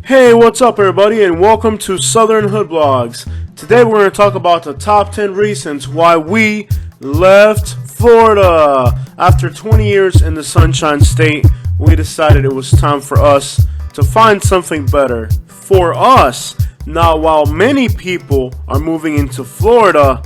Hey, what's up everybody, and welcome to Southern Hood Blogs. Today we're going to talk about the top 10 reasons why we left Florida. After 20 years in the Sunshine State, we decided it was time for us to find something better for us. Now, while many people are moving into Florida,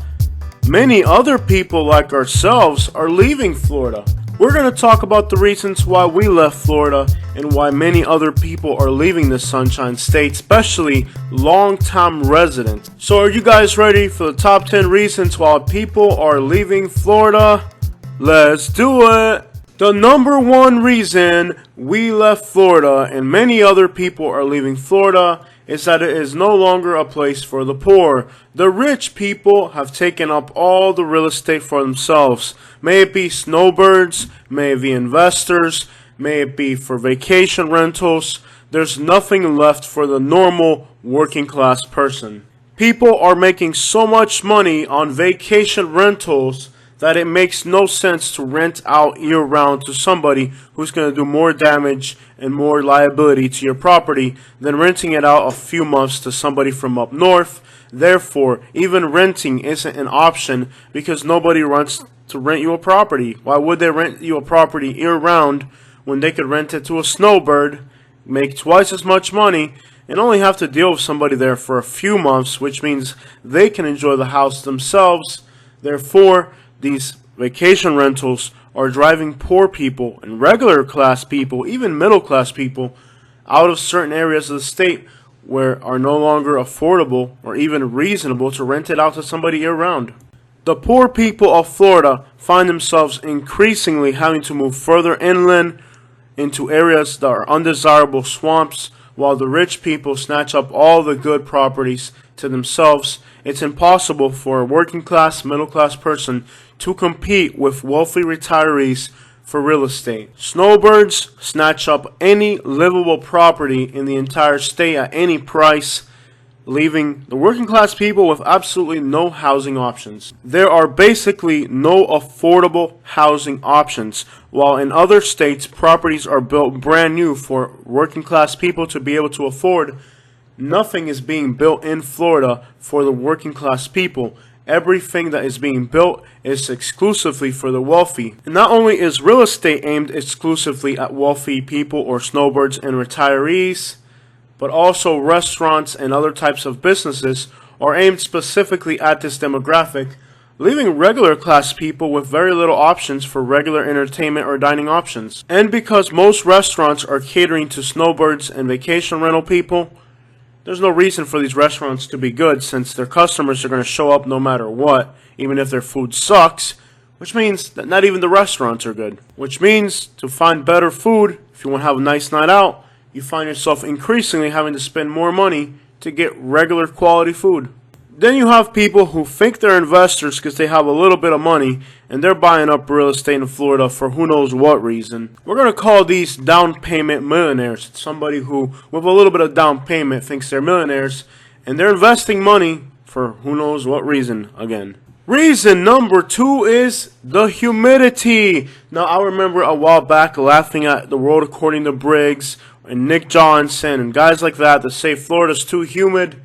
many other people like ourselves are leaving Florida. We're going to talk about the reasons why we left Florida and why many other people are leaving the Sunshine State, especially long-time residents. So are you guys ready for the top 10 reasons why people are leaving Florida? Let's do it! The number one reason we left Florida and many other people are leaving Florida is that it is no longer a place for the poor. The rich people have taken up all the real estate for themselves. May it be snowbirds, may it be investors, may it be for vacation rentals. There's nothing left for the normal working class person. People are making so much money on vacation rentals that it makes no sense to rent out year-round to somebody who's going to do more damage and more liability to your property than renting it out a few months to somebody from up north. Therefore, even renting isn't an option because nobody wants to rent you a property. Why would they rent you a property year-round when they could rent it to a snowbird, make twice as much money, and only have to deal with somebody there for a few months, which means they can enjoy the house themselves. Therefore, these vacation rentals are driving poor people and regular class people, even middle class people, out of certain areas of the state where are no longer affordable or even reasonable to rent it out to somebody year round. The poor people of Florida find themselves increasingly having to move further inland into areas that are undesirable swamps, while the rich people snatch up all the good properties to themselves. It's impossible for a working class, middle class person to compete with wealthy retirees for real estate. Snowbirds snatch up any livable property in the entire state at any price, leaving the working class people with absolutely no housing options. There are basically no affordable housing options, while in other states properties are built brand new for working class people to be able to afford. Nothing is being built in Florida for the working class people. Everything that is being built is exclusively for the wealthy. And not only is real estate aimed exclusively at wealthy people or snowbirds and retirees, but also restaurants and other types of businesses are aimed specifically at this demographic, leaving regular class people with very little options for regular entertainment or dining options. And because most restaurants are catering to snowbirds and vacation rental people, there's no reason for these restaurants to be good since their customers are going to show up no matter what, even if their food sucks, which means that not even the restaurants are good. Which means to find better food, if you want to have a nice night out, you find yourself increasingly having to spend more money to get regular quality food. Then you have people who think they're investors because they have a little bit of money and they're buying up real estate in Florida for who knows what reason. We're going to call these down payment millionaires. It's somebody who, with a little bit of down payment, thinks they're millionaires and they're investing money for who knows what reason again. Reason number 2 is the humidity. Now, I remember a while back laughing at The World According to Briggs and Nick Johnson and guys like that say Florida's too humid.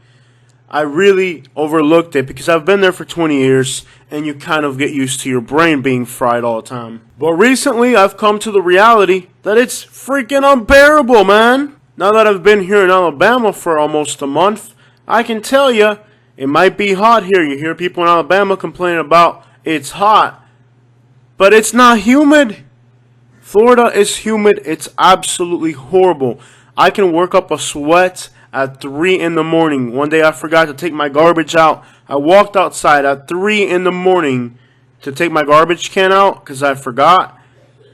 I really overlooked it because I've been there for 20 years and you kind of get used to your brain being fried all the time. But recently I've come to the reality that it's freaking unbearable, man. Now that I've been here in Alabama for almost a month, I can tell you it might be hot here. You hear people in Alabama complaining about it's hot, but it's not humid. Florida is humid. It's absolutely horrible. I can work up a sweat at 3 in the morning. One day I forgot to take my garbage out. I walked outside at 3 in the morning to take my garbage can out because I forgot.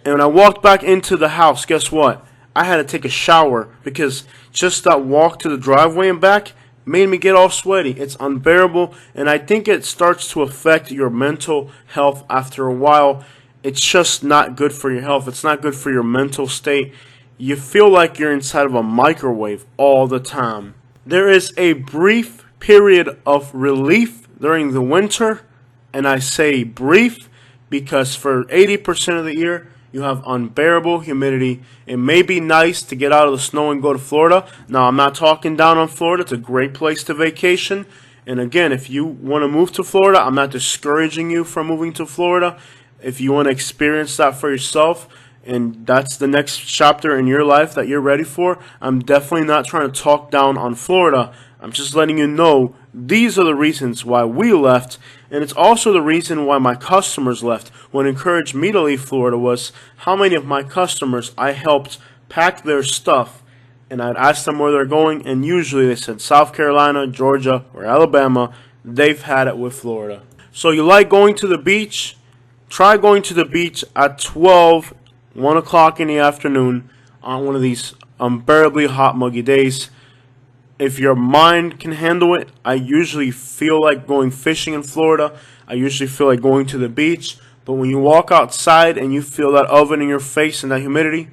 And when I walked back into the house, guess what? I had to take a shower because just that walk to the driveway and back made me get all sweaty. It's unbearable, and I think it starts to affect your mental health after a while. It's just not good for your health. It's not good for your mental state. You feel like you're inside of a microwave all the time. There is a brief period of relief during the winter, and I say brief because for 80% of the year, You have unbearable humidity. It may be nice to get out of the snow and go to Florida. Now, I'm not talking down on Florida. It's a great place to vacation. And again, if you want to move to Florida, I'm not discouraging you from moving to Florida. If you want to experience that for yourself, and that's the next chapter in your life that you're ready for, I'm definitely not trying to talk down on Florida. I'm just letting you know these are the reasons why we left, and it's also the reason why my customers left. What encouraged me to leave Florida was how many of my customers I helped pack their stuff, and I'd ask them where they're going, and usually they said South Carolina, Georgia, or Alabama. They've had it with Florida. So you like going to the beach? Try going to the beach at 12, 1 o'clock in the afternoon on one of these unbearably hot, muggy days. If your mind can handle it, I usually feel like going fishing in Florida. I usually feel like going to the beach. But when you walk outside and you feel that oven in your face and that humidity,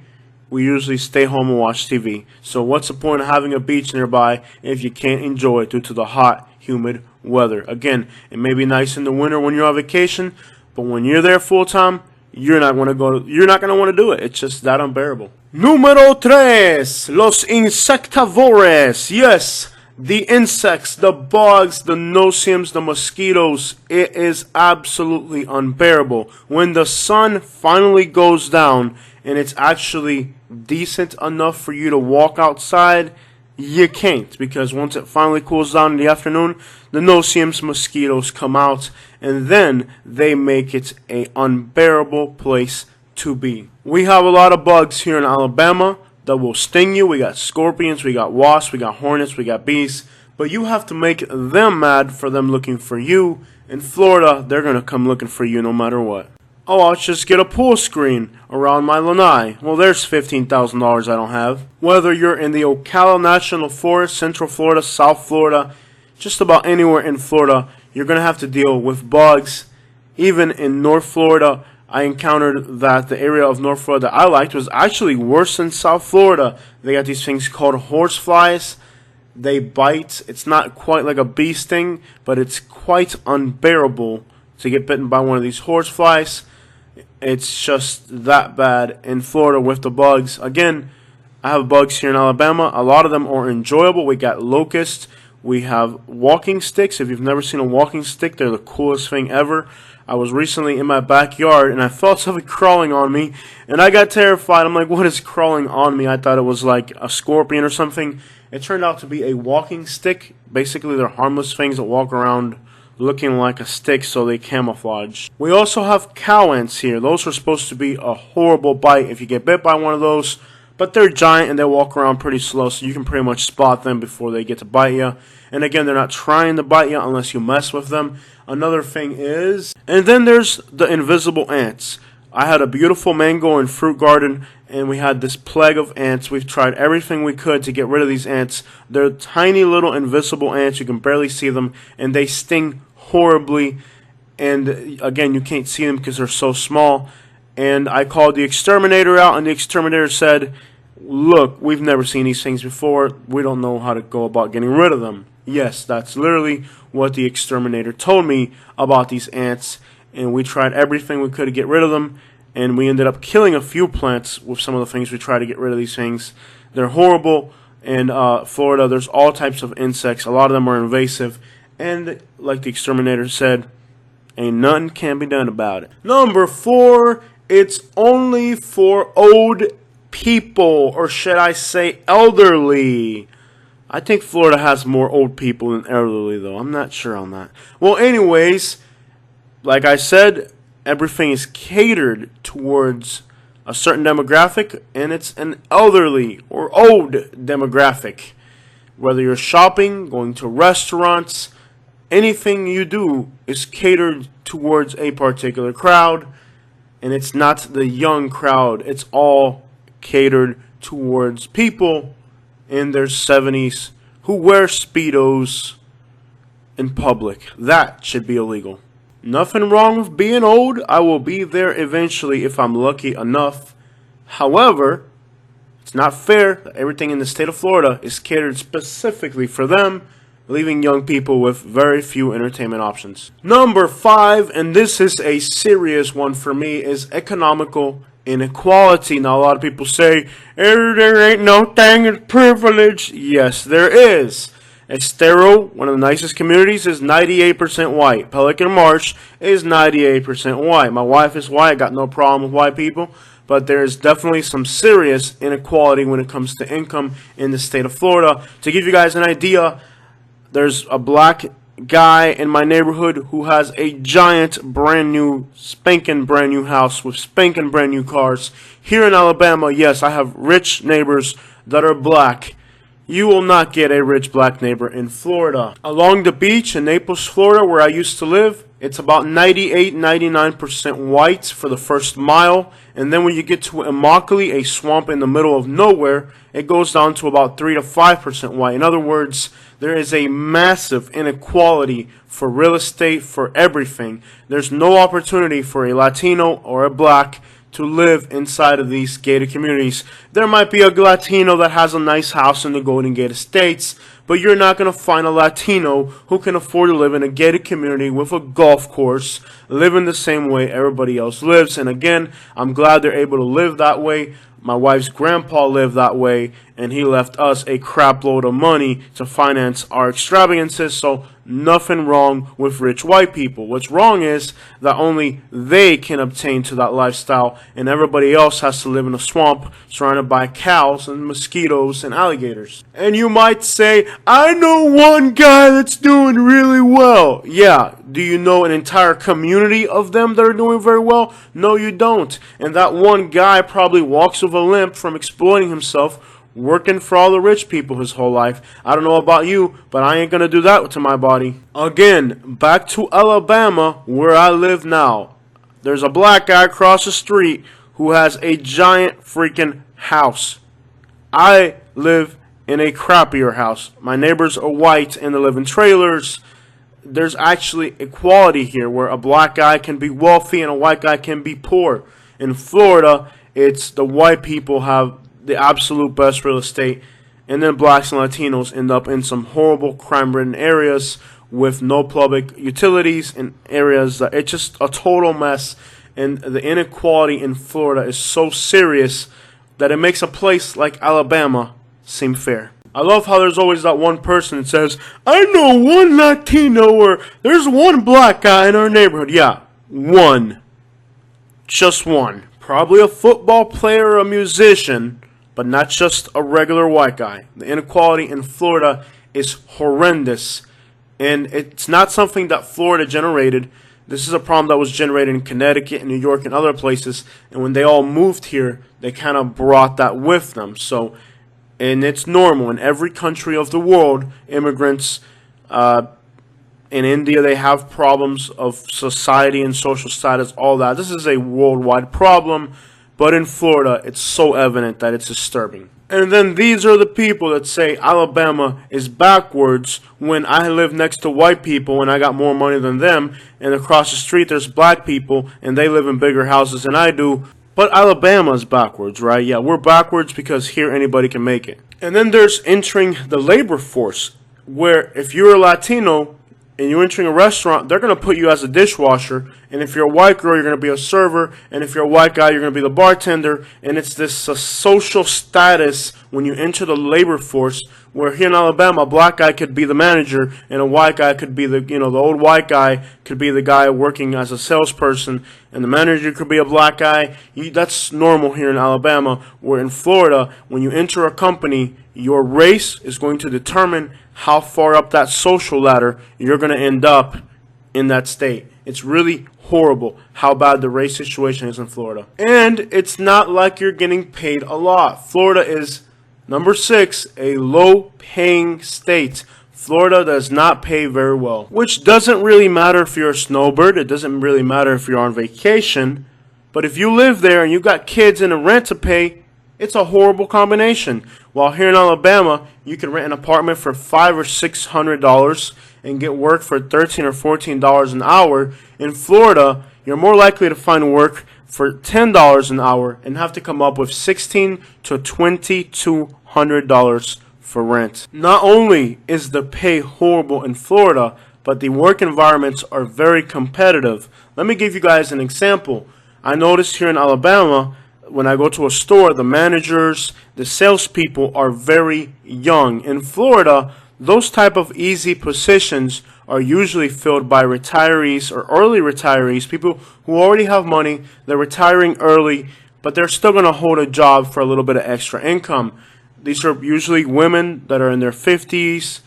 we usually stay home and watch TV. So what's the point of having a beach nearby if you can't enjoy it due to the hot, humid weather? Again, it may be nice in the winter when you're on vacation, but when you're there full time, you're not going to want to do it. It's just that unbearable. Número 3. Los insectavores. Yes, the insects, the bugs, the no-see-ums, the mosquitoes. It is absolutely unbearable. When the sun finally goes down and it's actually decent enough for you to walk outside, you can't, because once it finally cools down in the afternoon, the no-see-ums mosquitoes come out, and then they make it an unbearable place to be. We have a lot of bugs here in Alabama that will sting you. We got scorpions, we got wasps, we got hornets, we got bees, but you have to make them mad for them looking for you. In Florida, they're going to come looking for you no matter what. Oh, I'll just get a pool screen around my lanai. Well, there's $15,000 I don't have. Whether you're in the Ocala National Forest, Central Florida, South Florida, just about anywhere in Florida, you're going to have to deal with bugs. Even in North Florida, I encountered that the area of North Florida that I liked was actually worse than South Florida. They got these things called horseflies. They bite. It's not quite like a bee sting, but it's quite unbearable to get bitten by one of these horseflies. It's just that bad in Florida with the bugs. Again, I have bugs here in Alabama. A lot of them are enjoyable. We got locusts. We have walking sticks. If you've never seen a walking stick, they're the coolest thing ever. I was recently in my backyard and I felt something crawling on me and I got terrified. I'm like, what is crawling on me? I thought it was like a scorpion or something. It turned out to be a walking stick. Basically, they're harmless things that walk around looking like a stick, so they camouflage. We also have cow ants here. Those are supposed to be a horrible bite if you get bit by one of those, but they're giant and they walk around pretty slow, so you can pretty much spot them before they get to bite you. And again, they're not trying to bite you unless you mess with them. Another thing is, and then there's the invisible ants. I had a beautiful mango and fruit garden, and we had this plague of ants. We've tried everything we could to get rid of these ants. They're tiny little invisible ants. You can barely see them, and they sting horribly. And again, you can't see them because they're so small. And I called the exterminator out, and the exterminator said, look, we've never seen these things before. We don't know how to go about getting rid of them. Yes, that's literally what the exterminator told me about these ants. And we tried everything we could to get rid of them, and we ended up killing a few plants with some of the things we tried to get rid of these things. They're horrible. In Florida, there's all types of insects. A lot of them are invasive, and like the exterminator said, ain't nothing can be done about it. Number 4, it's only for old people, or should I say elderly. I think Florida has more old people than elderly, though. I'm not sure on that. Well, anyways, like I said, everything is catered towards a certain demographic, and it's an elderly or old demographic. Whether you're shopping, going to restaurants, anything you do is catered towards a particular crowd, and it's not the young crowd. It's all catered towards people in their 70s who wear Speedos in public. That should be illegal. Nothing wrong with being old. I will be there eventually if I'm lucky enough. However, it's not fair that everything in the state of Florida is catered specifically for them, leaving young people with very few entertainment options. Number 5, and this is a serious one for me, is economical Inequality. Now, a lot of people say, there ain't no thing as privilege. Yes, there is. Estero, one of the nicest communities, is 98% white. Pelican Marsh is 98% white. My wife is white. I got no problem with white people. But there is definitely some serious inequality when it comes to income in the state of Florida. To give you guys an idea, there's a black guy in my neighborhood who has a giant brand new spanking brand new house with spanking brand new cars. Here in Alabama, yes, I have rich neighbors that are black. You will not get a rich black neighbor in Florida. Along the beach in Naples, Florida, where I used to live, it's about 99% white for the first mile. And then when you get to Immokalee, a swamp in the middle of nowhere, it goes down to about 3 to 5% white. In other words, there is a massive inequality for real estate, for everything. There's no opportunity for a Latino or a black to live inside of these gated communities. There might be a Latino that has a nice house in the Golden Gate Estates, but you're not going to find a Latino who can afford to live in a gated community with a golf course, living the same way everybody else lives. And again, I'm glad they're able to live that way. My wife's grandpa lived that way, and he left us a crap load of money to finance our extravagances, so nothing wrong with rich white people. What's wrong is that only they can obtain to that lifestyle, and everybody else has to live in a swamp surrounded by cows and mosquitoes and alligators. And you might say, I know one guy that's doing really well. Yeah, do you know an entire community of them that are doing very well? No, you don't. And that one guy probably walks with a limp from exploiting himself, working for all the rich people his whole life. I don't know about you, but I ain't gonna do that to my body. Again, back to Alabama, where I live now. There's a black guy across the street who has a giant freaking house. I live in a crappier house. My neighbors are white and they live in trailers. There's actually equality here where a black guy can be wealthy and a white guy can be poor. In Florida, it's the white people have the absolute best real estate, and then blacks and Latinos end up in some horrible crime-ridden areas with no public utilities in areas that it's just a total mess. And the inequality in Florida is so serious that it makes a place like Alabama seem fair. I love how there's always that one person that says, I know one Latino or there's one black guy in our neighborhood. Yeah, one. Just one. Probably a football player or a musician, but not just a regular white guy. The inequality in Florida is horrendous, and it's not something that Florida generated. This is a problem that was generated in Connecticut and New York and other places, and when they all moved here, they kind of brought that with them. So, and it's normal in every country of the world. Immigrants, in India, they have problems of society and social status, all that. This is a worldwide problem. But in Florida, it's so evident that it's disturbing. And then these are the people that say Alabama is backwards when I live next to white people and I got more money than them. And across the street, there's black people and they live in bigger houses than I do. But Alabama is backwards, right? Yeah, we're backwards because here anybody can make it. And then there's entering the labor force, where if you're a Latino and you're entering a restaurant, they're going to put you as a dishwasher. And if you're a white girl, you're going to be a server. And if you're a white guy, you're going to be the bartender. And it's this social status when you enter the labor force, where here in Alabama, a black guy could be the manager and a white guy could be the old white guy could be the guy working as a salesperson, and the manager could be a black guy. That's normal here in Alabama. Where in Florida, when you enter a company, your race is going to determine how far up that social ladder you're going to end up in that state. It's really horrible how bad the race situation is in Florida. And it's not like you're getting paid a lot. Florida is number 6, a low-paying state. Florida does not pay very well, which doesn't really matter if you're a snowbird. It doesn't really matter if you're on vacation. But if you live there and you got kids and a rent to pay, it's a horrible combination. While here in Alabama, you can rent an apartment for $500 or $600 and get work for $13 or $14 an hour. In Florida, you're more likely to find work for $10 an hour and have to come up with $1,600 to $2,200 for rent. Not only is the pay horrible in Florida, but the work environments are very competitive. Let me give you guys an example. I noticed here in Alabama when I go to a store, the managers, the salespeople are very young. In Florida, those type of easy positions are usually filled by retirees or early retirees, people who already have money, they're retiring early, but they're still going to hold a job for a little bit of extra income. These are usually women that are in their 50s,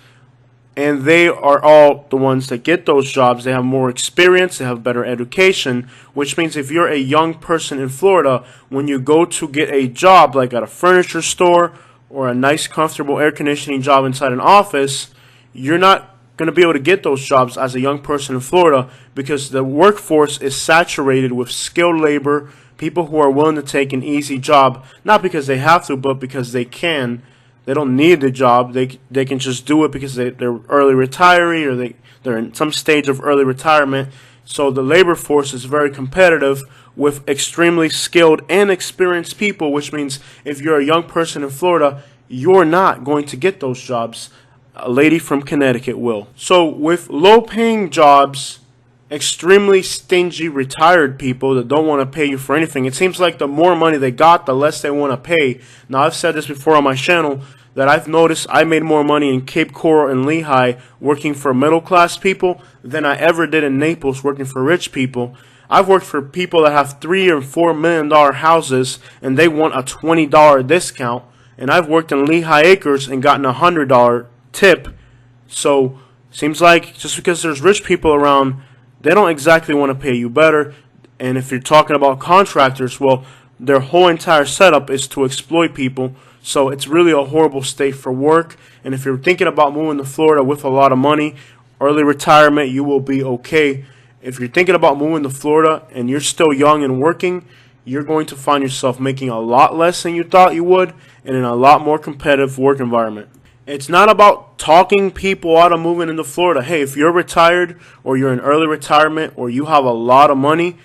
and they are all the ones that get those jobs. They have more experience, they have better education, which means if you're a young person in Florida, when you go to get a job like at a furniture store or a nice comfortable air conditioning job inside an office, you're not going to be able to get those jobs as a young person in Florida because the workforce is saturated with skilled labor, people who are willing to take an easy job, not because they have to, but because they can. They don't need the job. They can just do it because they're early retiree or they're in some stage of early retirement. So the labor force is very competitive with extremely skilled and experienced people, which means if you're a young person in Florida, you're not going to get those jobs. A lady from Connecticut will. So with low-paying jobs, extremely stingy retired people that don't want to pay you for anything. It seems like the more money they got, the less they want to pay. Now, I've said this before on my channel that I've noticed I made more money in Cape Coral and Lehigh working for middle class people than I ever did in Naples working for rich people. I've worked for people that have $3 or $4 million houses and they want a $20 discount. And I've worked in Lehigh Acres and gotten a $100 tip. So seems like just because there's rich people around, they don't exactly want to pay you better. And if you're talking about contractors, well, their whole entire setup is to exploit people. So it's really a horrible state for work. And if you're thinking about moving to Florida with a lot of money, early retirement, you will be okay. If you're thinking about moving to Florida and you're still young and working, you're going to find yourself making a lot less than you thought you would and in a lot more competitive work environment. It's not about talking people out of moving into Florida. Hey, if you're retired or you're in early retirement or you have a lot of money,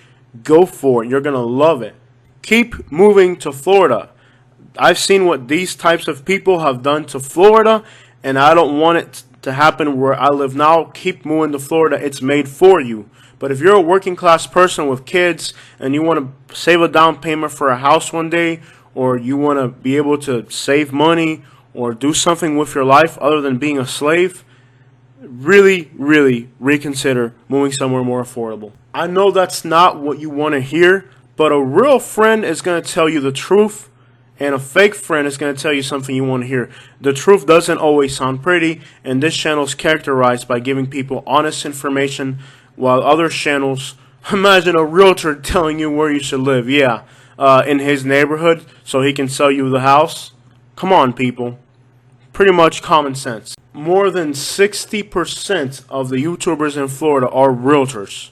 go for it. You're going to love it. Keep moving to Florida. I've seen what these types of people have done to Florida, and I don't want it to happen where I live now. Keep moving to Florida. It's made for you. But if you're a working class person with kids and you want to save a down payment for a house one day, or you want to be able to save money or do something with your life other than being a slave, really, really reconsider moving somewhere more affordable. I know that's not what you want to hear, but a real friend is going to tell you the truth, and a fake friend is going to tell you something you want to hear. The truth doesn't always sound pretty, and this channel is characterized by giving people honest information, while other channels, imagine a realtor telling you where you should live. Yeah, in his neighborhood so he can sell you the house. Come on, people. Pretty much common sense. More than 60% of the YouTubers in Florida are realtors.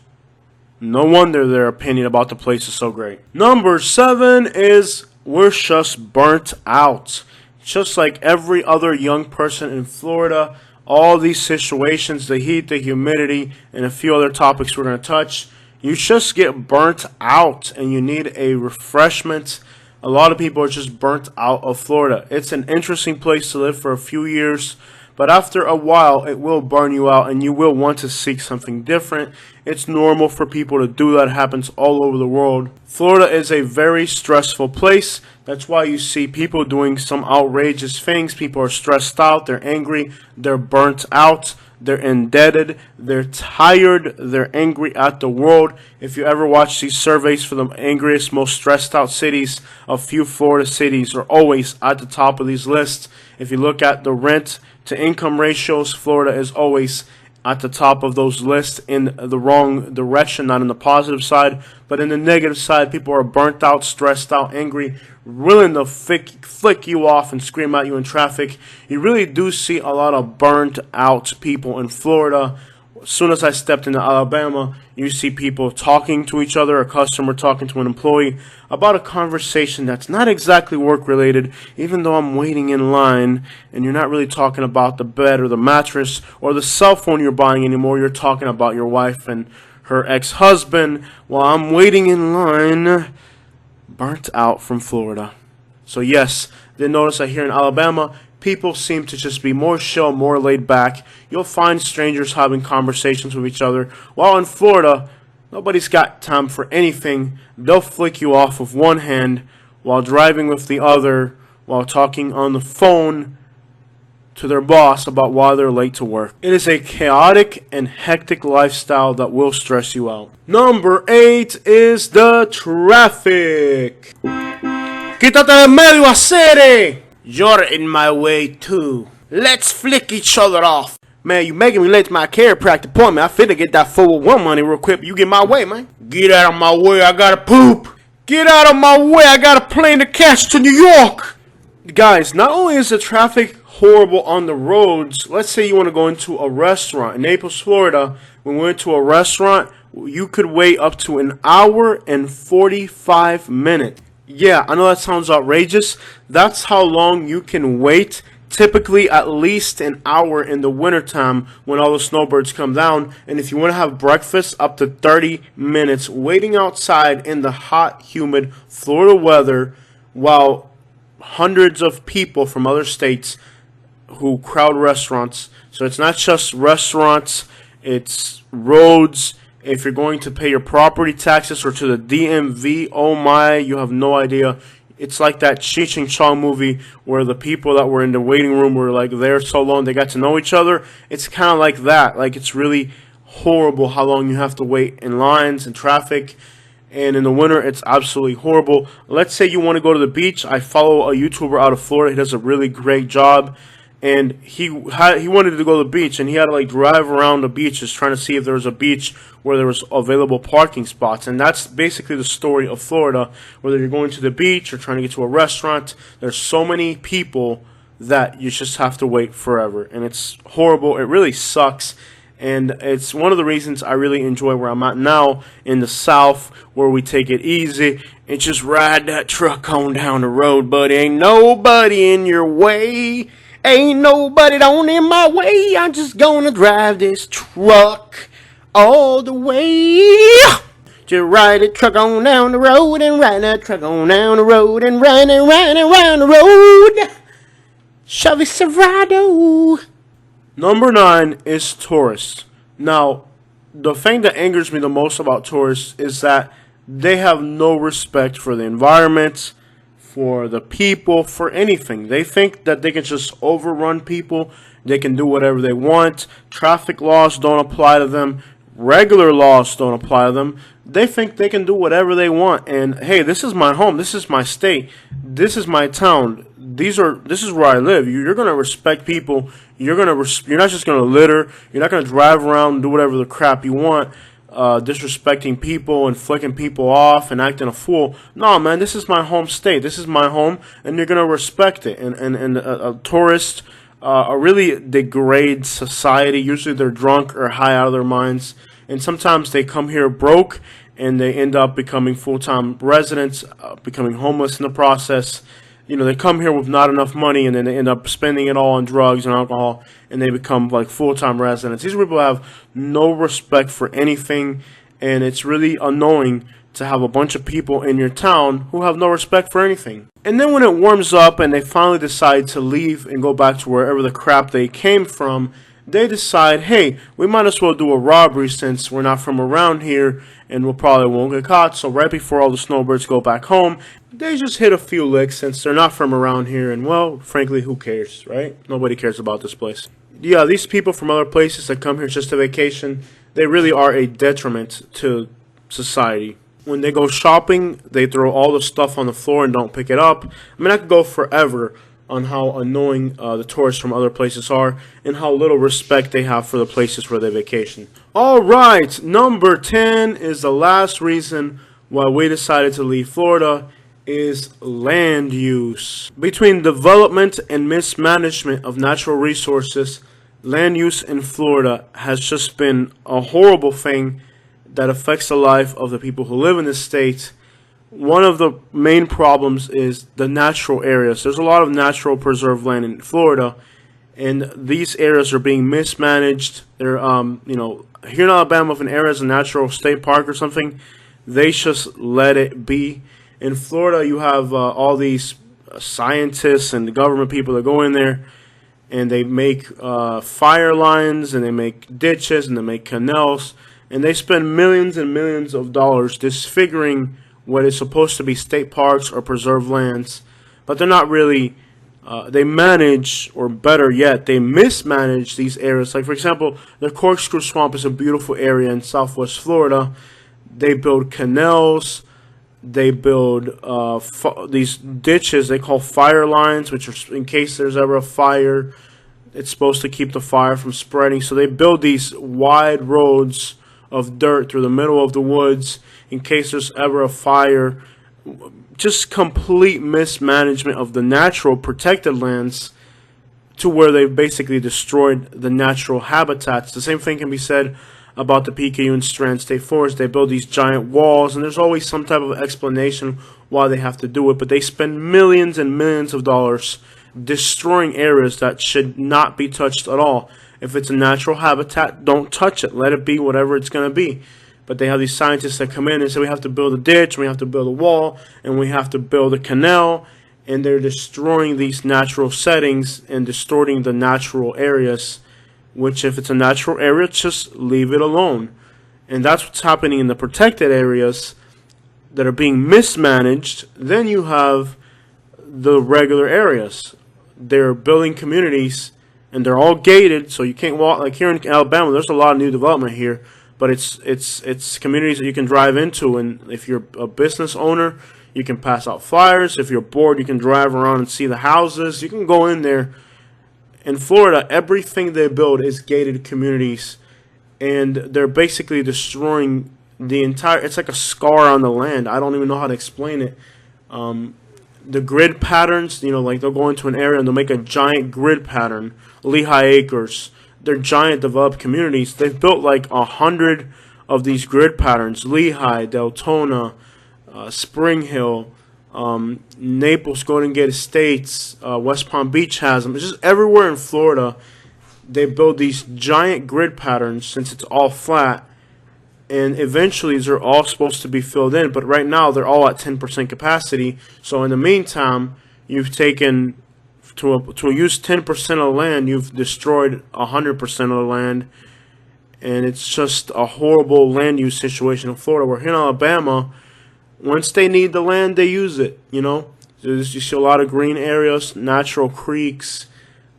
No wonder their opinion about the place is so great. Number 7 is we're just burnt out. Just like every other young person in Florida, all these situations, the heat, the humidity, and a few other topics we're going to touch, you just get burnt out and you need a refreshment. A lot of people are just burnt out of Florida. It's an interesting place to live for a few years, but after a while, it will burn you out and you will want to seek something different. It's normal for people to do that. It happens all over the world. Florida is a very stressful place. That's why you see people doing some outrageous things. People are stressed out, they're angry, they're burnt out, they're indebted, they're tired, they're angry at the world. If you ever watch these surveys for the angriest, most stressed out cities, a few Florida cities are always at the top of these lists. If you look at the rent to income ratios, Florida is always at the top of those lists in the wrong direction, not in the positive side, but in the negative side. People are burnt out, stressed out, angry, willing to flick you off and scream at you in traffic. You really do see a lot of burnt out people in Florida. As soon as I stepped into Alabama, you see people talking to each other, a customer talking to an employee about a conversation that's not exactly work related, even though I'm waiting in line, and you're not really talking about the bed or the mattress or the cell phone you're buying anymore. You're talking about your wife and her ex-husband while I'm waiting in line. Burnt out from Florida. So yes, then notice that here in Alabama, people seem to just be more chill, more laid back. You'll find strangers having conversations with each other. While in Florida, nobody's got time for anything. They'll flick you off with one hand while driving with the other, while talking on the phone to their boss about why they're late to work. It is a chaotic and hectic lifestyle that will stress you out. Number 8 is the traffic. Quítate de medio, acere! You're in my way too. Let's flick each other off. Man, you making me late to my chiropractic appointment. I finna get that 401 money real quick, but you get my way, man. Get out of my way, I gotta poop. Get out of my way, I got a plane to catch to New York. Guys, not only is the traffic horrible on the roads, let's say you want to go into a restaurant. In Naples, Florida, when we went to a restaurant, you could wait up to an hour and 45 minutes. Yeah, I know that sounds outrageous. That's how long you can wait. Typically at least an hour in the wintertime when all the snowbirds come down. And if you want to have breakfast, up to 30 minutes waiting outside in the hot, humid Florida weather while hundreds of people from other states who crowd restaurants. So it's not just restaurants, it's roads. If you're going to pay your property taxes or to the DMV, oh my, you have no idea. It's like that Cheech and Chong movie where the people that were in the waiting room were like there so long they got to know each other. It's kind of like that. Like, it's really horrible how long you have to wait in lines and traffic. And in the winter, it's absolutely horrible. Let's say you want to go to the beach. I follow a YouTuber out of Florida. He does a really great job. And he wanted to go to the beach, and he had to like drive around the beaches trying to see if there was a beach where there was available parking spots. And that's basically the story of Florida. Whether you're going to the beach or trying to get to a restaurant, there's so many people that you just have to wait forever. And it's horrible. It really sucks. And it's one of the reasons I really enjoy where I'm at now in the South, where we take it easy and just ride that truck on down the road. But ain't nobody in your way. Ain't nobody down in my way. I'm just gonna drive this truck all the way. Just ride the truck on down the road and ride that truck on down the road and ride and ride and ride the road. Chevy Silverado. Number 9 is tourists. Now, the thing that angers me the most about tourists is that they have no respect for the environment, for the people, for anything. They think that they can just overrun people. They can do whatever they want. Traffic laws don't apply to them. Regular laws don't apply to them. They think they can do whatever they want. And hey, this is my home. This is my state. This is my town. This is where I live. You're gonna respect people. You're not just gonna litter. You're not gonna drive around and do whatever the crap you want, disrespecting people and flicking people off and acting a fool. No, man, this is my home state. This is my home, and you're gonna respect it. And tourists really degrade society. Usually they're drunk or high out of their minds, and sometimes they come here broke and they end up becoming full-time residents, becoming homeless in the process. You know, they come here with not enough money, and then they end up spending it all on drugs and alcohol, and they become like full-time residents. These people have no respect for anything, and it's really annoying to have a bunch of people in your town who have no respect for anything. And then when it warms up and they finally decide to leave and go back to wherever the crap they came from, they decide, hey, we might as well do a robbery since we're not from around here and we probably won't get caught. So right before all the snowbirds go back home, they just hit a few licks since they're not from around here. And well, frankly, who cares, right? Nobody cares about this place. Yeah, these people from other places that come here just to vacation, they really are a detriment to society. When they go shopping, they throw all the stuff on the floor and don't pick it up. I mean, I could go forever on how annoying the tourists from other places are and how little respect they have for the places where they vacation. Alright, number 10 is the last reason why we decided to leave Florida, is land use. Between development and mismanagement of natural resources, land use in Florida has just been a horrible thing that affects the life of the people who live in this state. One of the main problems is the natural areas. There's a lot of natural preserved land in Florida, and these areas are being mismanaged. They're, here in Alabama, if an area is a natural state park or something, they just let it be. In Florida, you have all these scientists and the government people that go in there, and they make fire lines, and they make ditches, and they make canals, and they spend millions and millions of dollars disfiguring what is supposed to be state parks or preserved lands, but they're not really. They manage, or better yet, they mismanage these areas. Like, for example, the Corkscrew Swamp is a beautiful area in southwest Florida. They build canals. They build these ditches they call fire lines, which are in case there's ever a fire. It's supposed to keep the fire from spreading. So they build these wide roads of dirt through the middle of the woods in case there's ever a fire. Just complete mismanagement of the natural protected lands to where they've basically destroyed the natural habitats. The same thing can be said about the PKU and Strand State Forest. They build these giant walls, and there's always some type of explanation why they have to do it, but they spend millions and millions of dollars destroying areas that should not be touched at all. If it's a natural habitat, don't touch it. Let it be whatever it's going to be. But they have these scientists that come in and say we have to build a ditch, we have to build a wall, and we have to build a canal, and they're destroying these natural settings and distorting the natural areas, which if it's a natural area, just leave it alone. And that's what's happening in the protected areas that are being mismanaged. Then you have the regular areas. They're building communities, and they're all gated, so you can't walk. Like here in Alabama, there's a lot of new development here. But it's communities that you can drive into, and if you're a business owner, you can pass out flyers. If you're bored, you can drive around and see the houses. You can go in there. In Florida, everything they build is gated communities, and they're basically destroying the entire. It's like a scar on the land. I don't even know how to explain it. The grid patterns, like they'll go into an area and they'll make a giant grid pattern. Lehigh Acres. They're giant developed communities. They've built like 100 of these grid patterns. Lehigh, Deltona, Spring Hill, Naples, Golden Gate Estates, West Palm Beach has them. It's just everywhere in Florida. They build these giant grid patterns since it's all flat. And eventually they're all supposed to be filled in. But right now they're all at 10% capacity. So in the meantime, you've taken... To use 10% of land, you've destroyed 100% of the land, and it's just a horrible land use situation in Florida. Where here in Alabama, once they need the land, they use it. You see a lot of green areas, natural creeks.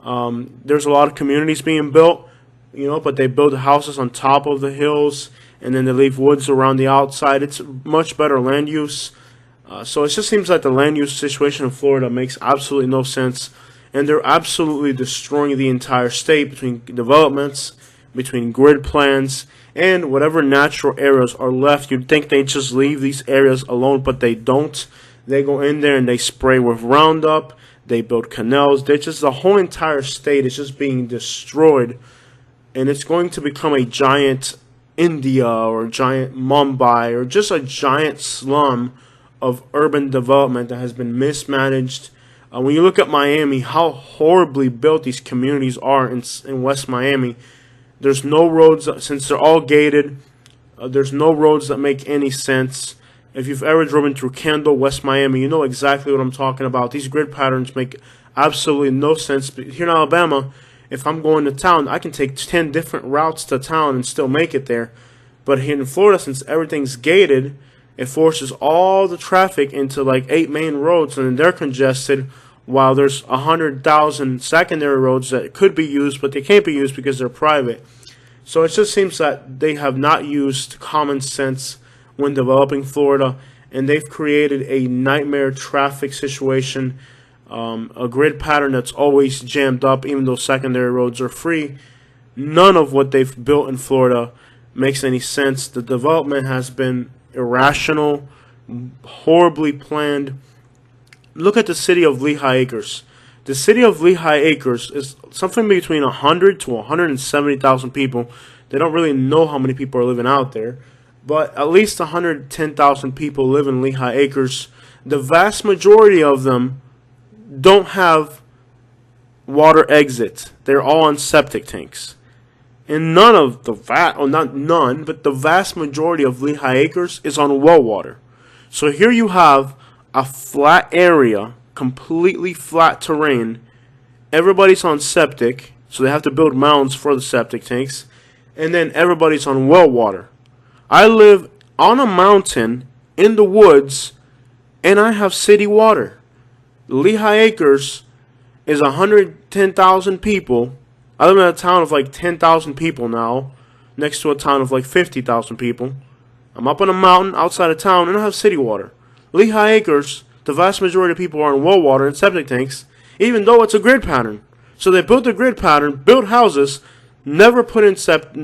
There's a lot of communities being built, but they build houses on top of the hills, and then they leave woods around the outside. It's much better land use. So it just seems like the land use situation in Florida makes absolutely no sense. And they're absolutely destroying the entire state between developments, between grid plans, and whatever natural areas are left. You'd think they just leave these areas alone, but they don't. They go in there and they spray with Roundup. They build canals, ditches. The whole entire state is just being destroyed. And it's going to become a giant India or a giant Mumbai or just a giant slum of urban development that has been mismanaged. When you look at Miami, how horribly built these communities are in West Miami. There's no roads, since they're all gated, there's no roads that make any sense. If you've ever driven through Kendall, West Miami, you know exactly what I'm talking about. These grid patterns make absolutely no sense. But here in Alabama, if I'm going to town, I can take 10 different routes to town and still make it there. But here in Florida, since everything's gated, it forces all the traffic into like 8 main roads, and they're congested, while there's 100,000 secondary roads that could be used, but they can't be used because they're private. So it just seems that they have not used common sense when developing Florida, and they've created a nightmare traffic situation, a grid pattern that's always jammed up, even though secondary roads are free. None of what they've built in Florida makes any sense. The development has been irrational, horribly planned. Look at the city of Lehigh Acres. The city of Lehigh Acres is something between 100 to 170,000 people. They don't really know how many people are living out there, but at least 110,000 people live in Lehigh Acres. The vast majority of them don't have water exits. They're all on septic tanks. And none of the not none, but the vast majority of Lehigh Acres is on well water. So here you have a flat area, completely flat terrain. Everybody's on septic, so they have to build mounds for the septic tanks. And then everybody's on well water. I live on a mountain in the woods, and I have city water. Lehigh Acres is 110,000 people. I live in a town of like 10,000 people now, next to a town of like 50,000 people. I'm up on a mountain outside of town, and I have city water. Lehigh Acres, the vast majority of people are in well water and septic tanks, even though it's a grid pattern. So they built a grid pattern, built houses, never put in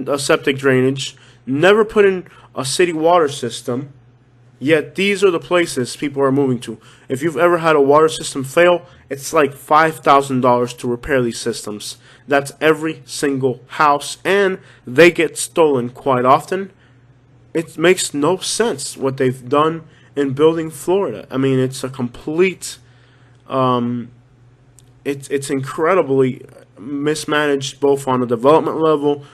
a septic drainage, never put in a city water system, yet these are the places people are moving to. If you've ever had a water system fail, it's like $5,000 to repair these systems. That's every single house, and they get stolen quite often. It makes no sense what they've done in building Florida. I mean, it's a complete... It's incredibly mismanaged both on a development level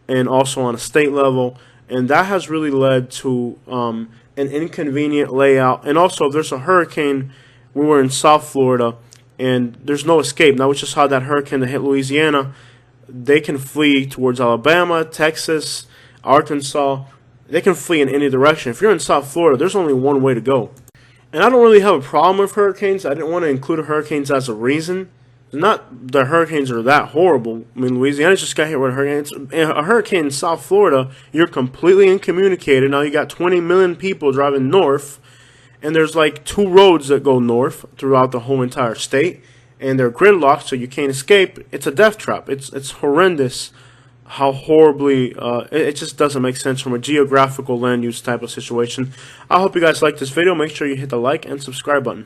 and also on a state level, and that has really led to an inconvenient layout. And also, if there's a hurricane, we were in South Florida, and there's no escape. Now, we just saw that hurricane that hit Louisiana. They can flee towards Alabama, Texas, Arkansas. They can flee in any direction. If you're in South Florida, there's only one way to go. And I don't really have a problem with hurricanes. I didn't want to include hurricanes as a reason. Not that hurricanes are that horrible. I mean, Louisiana just got hit with hurricanes. A hurricane in South Florida, you're completely incommunicated. Now you got 20 million people driving north, and there's like 2 roads that go north throughout the whole entire state, and they're gridlocked, so you can't escape. It's a death trap. It's horrendous how horribly it just doesn't make sense from a geographical land use type of situation. I hope you guys like this video. Make sure you hit the like and subscribe button.